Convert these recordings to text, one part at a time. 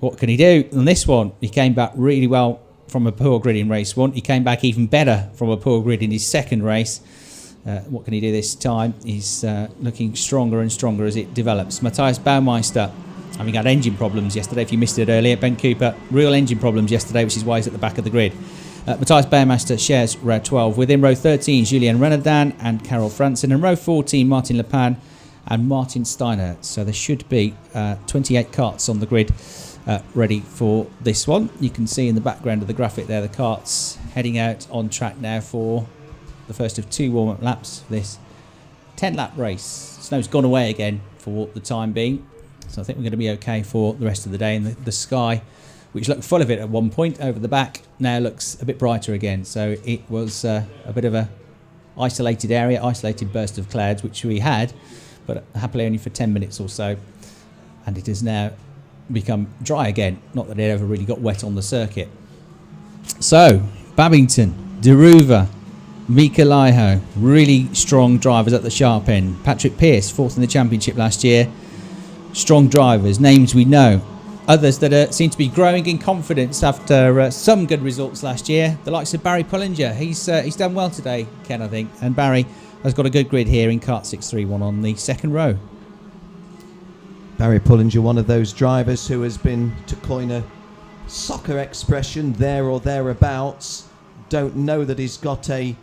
what can he do? On this one, he came back really well from a poor grid in race 1. He came back even better from a poor grid in his second race. What can he do this time? He's looking stronger and stronger as it develops. Matthias Baumeister, having had engine problems yesterday. If you missed it earlier, Ben Cooper, real engine problems yesterday, which is why he's at the back of the grid. Matthias Baumeister shares row 12. Within row 13, Julien Renaudin and Carol Franzen. And row 14, Martin Le Pen and Martin Steiner. So there should be 28 karts on the grid ready for this one. You can see in the background of the graphic there the karts heading out on track now for the first of 2 warm-up laps for this 10-lap race. Snow's gone away again for the time being, so I think we're going to be okay for the rest of the day. And the sky, which looked full of it at one point over the back, now looks a bit brighter again. So it was a bit of a isolated area, isolated burst of clouds, which we had, but happily only for 10 minutes or so. And it has now become dry again. Not that it ever really got wet on the circuit. So, Babington, De Ruyver, Mika Laiho, really strong drivers at the sharp end. Patrick Pearce, 4th in the championship last year. Strong drivers, names we know. Others that seem to be growing in confidence after some good results last year. The likes of Barry Pullinger. He's done well today, Ken, I think. And Barry has got a good grid here in kart 631 on the second row. Barry Pullinger, one of those drivers who has been, to coin a soccer expression, there or thereabouts. Don't know that he's got a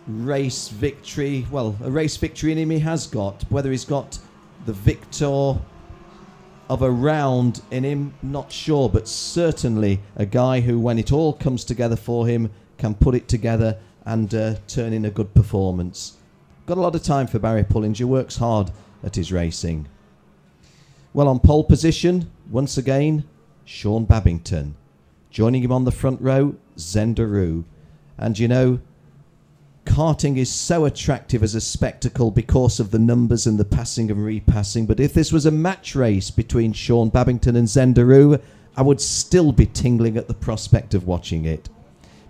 race victory. Well, a race victory in him he has got. Whether he's got the victor of a round in him, not sure. But certainly a guy who, when it all comes together for him, can put it together and turn in a good performance. Got a lot of time for Barry Pullinger. Works hard at his racing. Well, on pole position, once again, Sean Babington. Joining him on the front row, Zendaroo. And you know, karting is so attractive as a spectacle because of the numbers and the passing and repassing. But if this was a match race between Sean Babington and Zendaroo, I would still be tingling at the prospect of watching it.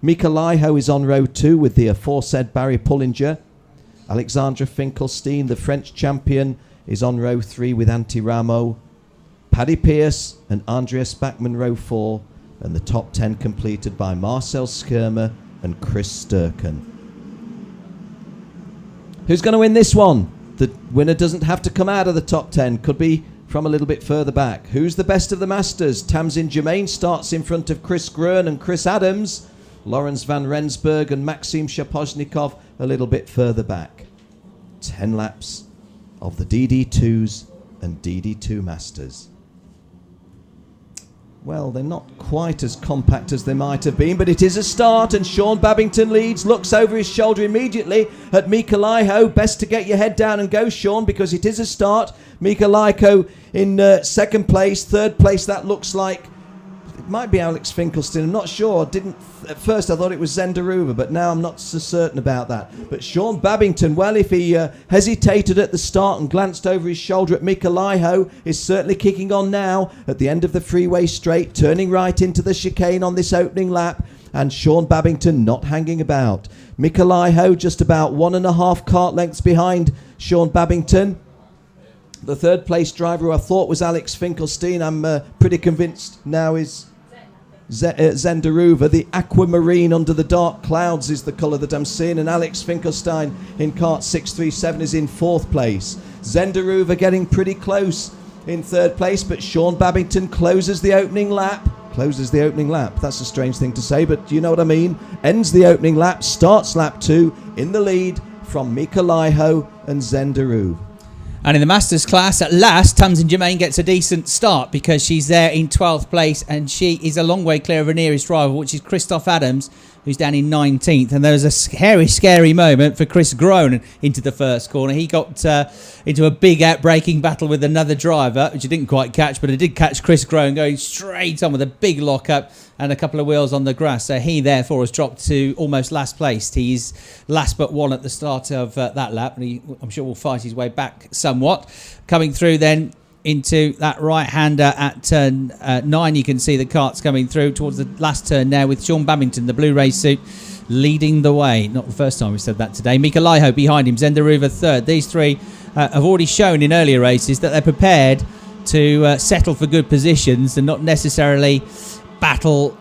Mika Laiho is on row 2 with the aforesaid Barry Pullinger. Alexandra Finkelstein, the French champion, is on row 3 with Antti Ramo. Paddy Pearce and Andreas Bachmann row 4, and the top 10 completed by Marcel Schirmer and Chris Sturken. Who's going to win this one? The winner doesn't have to come out of the top 10, could be from a little bit further back. Who's the best of the Masters? Tamsin Germain starts in front of Chris Grön and Chris Adams. Lawrence van Rensburg and Maxim Shaposhnikov a little bit further back. 10 laps of the DD2s and DD2 Masters. Well, they're not quite as compact as they might have been, but it is a start, and Sean Babington leads, looks over his shoulder immediately at Mika Laiho. Best to get your head down and go, Sean, because it is a start. Mika Laiho in second place. Third place, that looks like it might be Alex Finkelstein. I'm not sure. At first I thought it was Zendaroo, but now I'm not so certain about that. But Sean Babington, well, if he hesitated at the start and glanced over his shoulder at Mika Laiho, is certainly kicking on now at the end of the freeway straight, turning right into the chicane on this opening lap. And Sean Babington not hanging about. Mika Laiho just about 1.5 kart lengths behind Sean Babington. The third place driver, who I thought was Alex Finkelstein, I'm pretty convinced now is Zendaroo. The aquamarine under the dark clouds is the colour that I'm seeing, and Alex Finkelstein in kart 637 is in fourth place. Zendaroo getting pretty close in third place, but Sean Babington closes the opening lap. That's a strange thing to say, but you know what I mean. Ends the opening lap, starts lap 2 in the lead from Mika Laiho and Zendaroo. And in the Masters class, at last, Tamsin Germain gets a decent start because she's there in 12th place, and she is a long way clear of her nearest rival, which is Christoph Adams, who's down in 19th. And there was a scary moment for Chris Grön into the first corner. He got into a big outbreaking battle with another driver, which he didn't quite catch, but it did catch Chris Grön going straight on with a big lockup and a couple of wheels on the grass. So he, therefore, has dropped to almost last place. He's last but one at the start of that lap, and I'm sure will fight his way back somewhat. Coming through then into that right-hander at turn 9, you can see the karts coming through towards the last turn now with Sean Babington, the blue race suit, leading the way. Not the first time we've said that today. Mika Laiho behind him, Zendaroo third. These three have already shown in earlier races that they're prepared to settle for good positions and not necessarily battle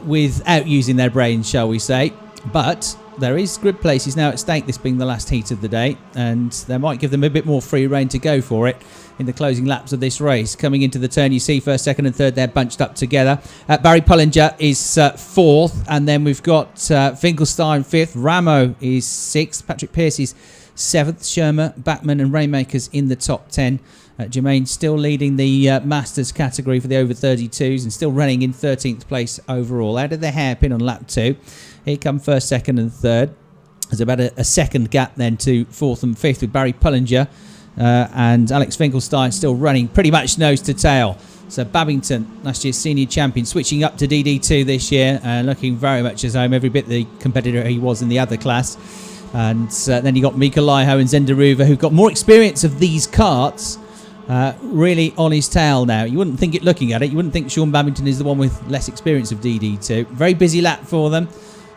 without using their brains, shall we say. But there is grid places now at stake, this being the last heat of the day, and they might give them a bit more free rein to go for it in the closing laps of this race. Coming into the turn, you see first, second and third, they're bunched up together. Barry Pullinger is fourth, and then we've got Finkelstein fifth, Ramo is sixth, Patrick Pearce is seventh, Shermer, Batman and Rainmakers in the top 10. Jermaine still leading the Masters category for the over 32s and still running in 13th place overall. Out of the hairpin on lap 2. Here come first, second and third. There's about a second gap then to fourth and fifth with Barry Pullinger and Alex Finkelstein still running pretty much nose to tail. So Babington, last year's senior champion, switching up to DD2 this year and looking very much as home, every bit the competitor he was in the other class. And then you got Mika Laiho and Zenderuva, who've got more experience of these karts, really on his tail now. You wouldn't think it looking at it. You wouldn't think Sean Babington is the one with less experience of DD2. Very busy lap for them.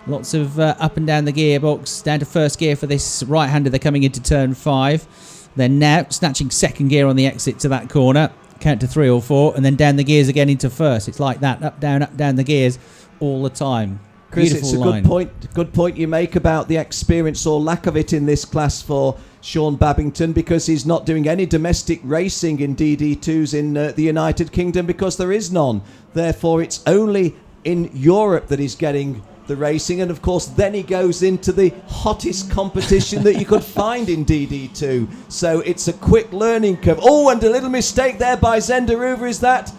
Lots of up and down the gearbox, down to first gear for this right-hander. They're coming into turn 5. They're now snatching second gear on the exit to that corner. Count to 3 or 4, and then down the gears again into first. It's like that, up, down the gears all the time. Chris, Beautiful it's a line. good point you make about the experience or lack of it in this class for Sean Babington, because he's not doing any domestic racing in DD2s in the United Kingdom because there is none. Therefore, it's only in Europe that he's getting the racing, and of course then he goes into the hottest competition that you could find in DD2. So it's a quick learning curve. Oh, and a little mistake there by Zenderuva, is that?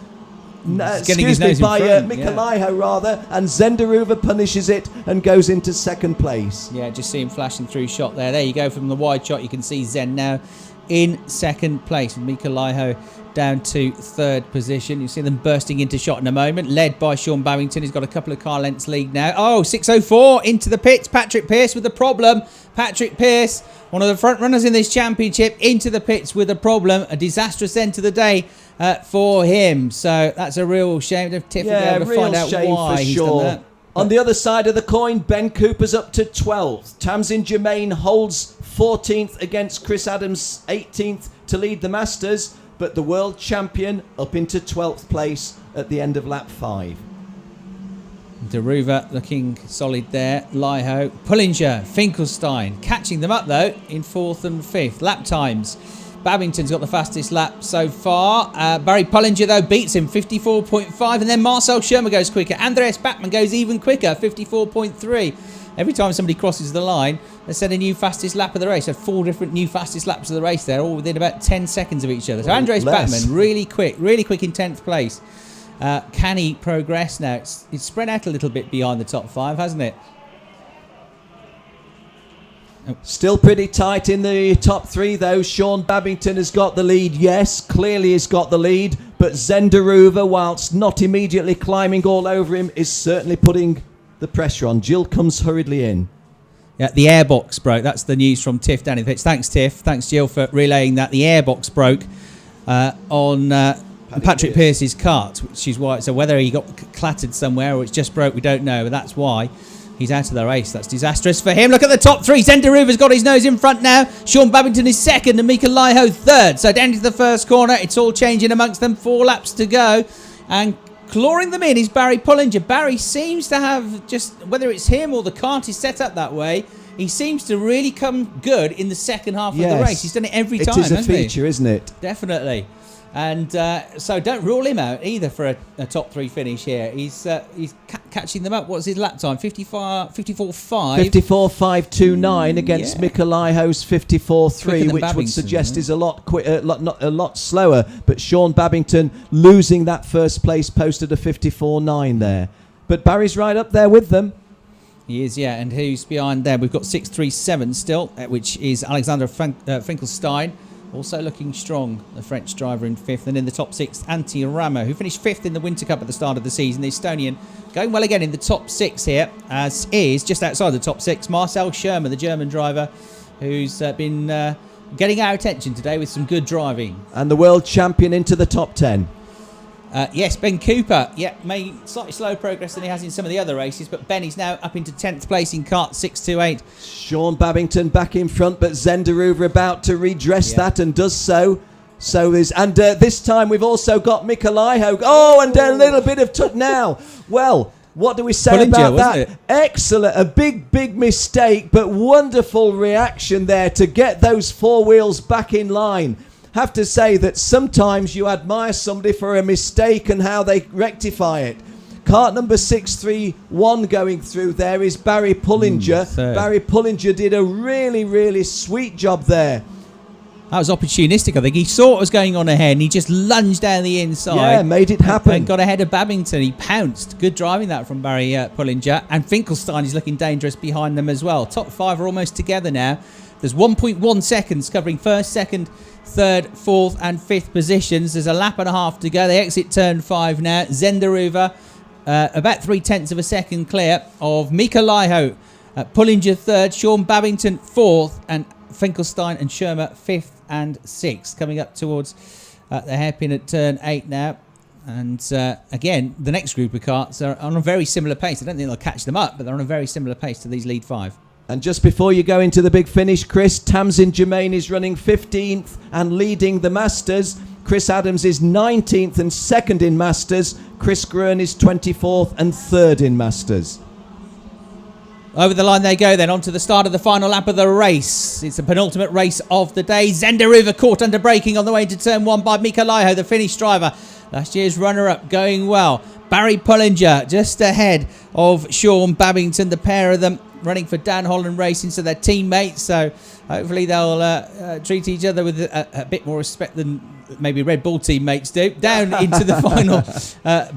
Excuse me, by Mika Laiho rather, and Zenderuva punishes it and goes into second place. Yeah, just see him flashing through shot there. There you go, from the wide shot you can see Zen now in second place with Mika Laiho down to third position. You see them bursting into shot in a moment, led by Sean Babington. He's got a couple of car lengths lead now. Oh, 6:04 into the pits. Patrick Pearce with a problem. Patrick Pearce, one of the front runners in this championship, into the pits with a problem. A disastrous end to the day for him. So that's a real shame. Tiff will be able to find out why he's done that. On the other side of the coin, Ben Cooper's up to 12th. Tamsin Germain holds 14th against Chris Adams, 18th to lead the Masters. But the world champion up into 12th place at the end of lap 5. Deruva looking solid there. Laiho, Pullinger, Finkelstein catching them up though in 4th and 5th. Lap times. Babington's got the fastest lap so far. Barry Pullinger though beats him, 54.5, and then Marcel Schirmer goes quicker. Andreas Bachmann goes even quicker, 54.3. Every time somebody crosses the line, they set a new fastest lap of the race. Had 4 different new fastest laps of the race there, all within about 10 seconds of each other. So Andreas Bachmann, really quick in 10th place. Can he progress now? It's spread out a little bit behind the top 5, hasn't it? Still pretty tight in the top 3 though. Sean Babington has got the lead. Yes, clearly he's got the lead. But Zenderuva, whilst not immediately climbing all over him, is certainly putting the pressure on. Jill comes hurriedly in. Yeah, the airbox broke. That's the news from Tiff down in the pits. Thanks, Tiff. Thanks, Jill, for relaying that. The airbox broke on Patrick Pearce's kart, which is why. So whether he got clattered somewhere or it's just broke, we don't know. But that's why he's out of the race. That's disastrous for him. Look at the top 3. Zenderuva's got his nose in front now. Sean Babington is second and Mika Laiho third. So down to the first corner. It's all changing amongst them. 4 laps to go. And clawing them in is Barry Pullinger. Barry seems to have, just whether it's him or the kart is set up that way, he seems to really come good in the second half of the race. He's done it every time, hasn't he? It is a feature, isn't it? Definitely. And so don't rule him out either for a top 3 finish here. He's catching them up. What's his lap time? 54.5. 54.529 against Mika Laiho's 54.3, which Babington, would suggest is a lot slower. But Sean Babington losing that first place post at a 54.9 there. But Barry's right up there with them. He is, yeah. And who's behind them? We've got 6.37 still, which is Alexander Finkelstein. Also looking strong, the French driver in 5th. And in the top 6, Antti Ramo, who finished 5th in the Winter Cup at the start of the season. The Estonian going well again in the top 6 here, as is, just outside the top 6, Marcel Schirmer, the German driver, who's been getting our attention today with some good driving. And the world champion into the top 10. Yes, Ben Cooper. Yeah, made slightly slower progress than he has in some of the other races, but Ben is now up into 10th place in kart 628. Sean Babington back in front, but Zenderuva about to redress that and does so. So there's, and this time we've also got Mikolaiho. Oh, and a little bit of now. Well, what do we say Pullinger, about that? it? Excellent. A big mistake, but wonderful reaction there to get those four wheels back in line. Have to say that sometimes you admire somebody for a mistake and how they rectify it. Kart number 631 going through there is Barry Pullinger. Barry Pullinger did a really sweet job there. That was opportunistic, I think. He saw what was going on ahead and he just lunged down the inside. Yeah, made it happen. And got ahead of Babington. He pounced. Good driving that from Barry Pullinger. And Finkelstein is looking dangerous behind them as well. Top five are almost together now. There's 1.1 seconds covering first, second, third, fourth and fifth positions. There's a lap and a half to go. They exit turn 5 now. Zenderuva about 0.3 of a second clear of Mikolaiho. Pullinger third, Sean Babington fourth, and Finkelstein and Schirmer fifth and sixth. Coming up towards the hairpin at turn 8 now. And again, the next group of karts are on a very similar pace. I don't think they'll catch them up, but they're on a very similar pace to these lead 5. And just before you go into the big finish, Chris, Tamsin Germain is running 15th and leading the Masters. Chris Adams is 19th and second in Masters. Chris Gruen is 24th and third in Masters. Over the line they go then, on to the start of the final lap of the race. It's the penultimate race of the day. Zenderuva caught under braking on the way to turn 1 by Mikolaiho, the Finnish driver. Last year's runner-up going well. Barry Pullinger just ahead of Sean Babington, the pair of them running for Dan Holland Racing, so they're teammates. So hopefully they'll treat each other with a bit more respect than maybe Red Bull teammates do. Down into the final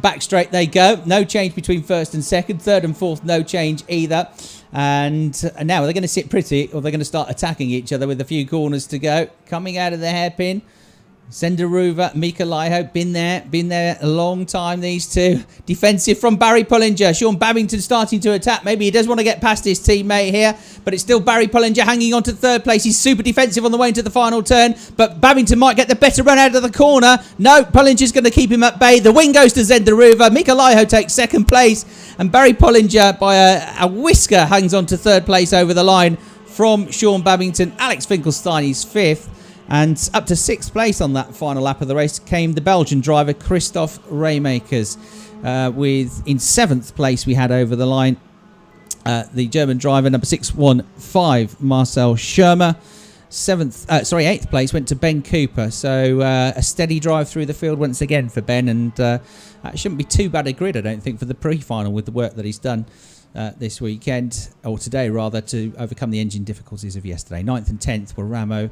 back straight they go. No change between first and second. Third and fourth, no change either. And now are they going to sit pretty, or they're going to start attacking each other with a few corners to go? Coming out of the hairpin, Zenderuva, Mikolaiho, been there a long time, these two. Defensive from Barry Pullinger. Sean Babington starting to attack. Maybe he does want to get past his teammate here, but it's still Barry Pullinger hanging on to third place. He's super defensive on the way into the final turn, but Babington might get the better run out of the corner. No, Pullinger's going to keep him at bay. The win goes to Zenderuva. Mikolaiho takes second place, and Barry Pullinger, by a whisker, hangs on to third place over the line from Sean Babington. Alex Finkelstein is fifth. And up to 6th place on that final lap of the race came the Belgian driver Christophe Raymakers. In 7th place we had over the line the German driver number 615 Marcel Schirmer. 8th place went to Ben Cooper. So a steady drive through the field once again for Ben, and it shouldn't be too bad a grid, I don't think, for the pre-final with the work that he's done this weekend, or today rather, to overcome the engine difficulties of yesterday. 9th and 10th were Ramo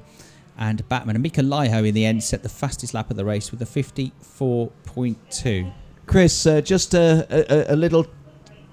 and Batman, and Mikolaiho in the end set the fastest lap of the race with a 54.2. Chris, just a little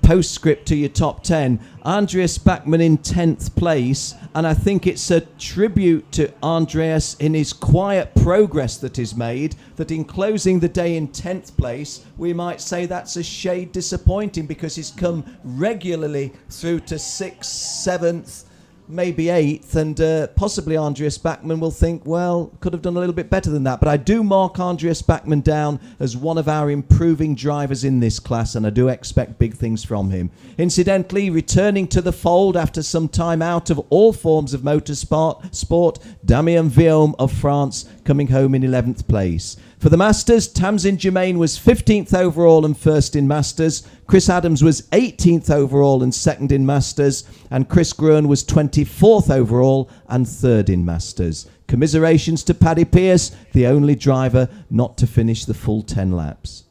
postscript to your top 10. Andreas Bachmann in 10th place, and I think it's a tribute to Andreas in his quiet progress that is made, that in closing the day in 10th place, we might say that's a shade disappointing, because he's come regularly through to 6th, 7th, maybe 8th, and possibly Andreas Bachmann will think, well, could have done a little bit better than that. But I do mark Andreas Bachmann down as one of our improving drivers in this class, and I do expect big things from him. Incidentally, returning to the fold after some time out of all forms of motorsport, Damien Viaume of France coming home in 11th place. For the Masters, Tamsin Germain was 15th overall and first in Masters. Chris Adams was 18th overall and second in Masters. And Chris Gruen was 24th overall and third in Masters. Commiserations to Paddy Pierce, the only driver not to finish the full 10 laps.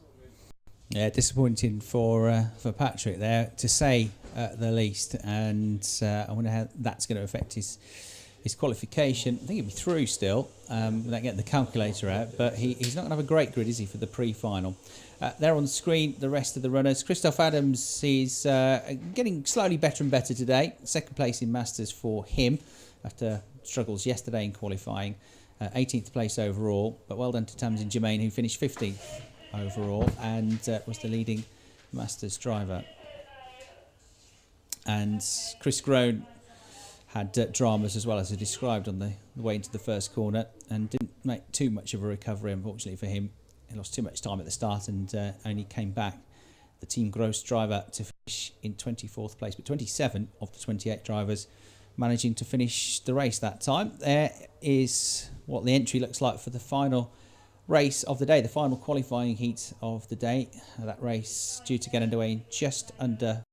Yeah, disappointing for Patrick there, to say the least. And I wonder how that's going to affect his qualification. I think he'll be through still, without getting the calculator out, but he's not going to have a great grid, is he, for the pre-final. There on the screen, the rest of the runners. Christophe Adams is getting slowly better and better today. Second place in Masters for him after struggles yesterday in qualifying. 18th place overall, but well done to Tamsin Germain, who finished 15th overall and was the leading Masters driver. And Chris Gruen had dramas as well, as I described, on the way into the first corner, and didn't make too much of a recovery, unfortunately for him. He lost too much time at the start and only came back, the Team Gross driver, to finish in 24th place. But 27 of the 28 drivers managing to finish the race that time. There is what the entry looks like for the final race of the day, the final qualifying heat of the day. That race due to get underway in just under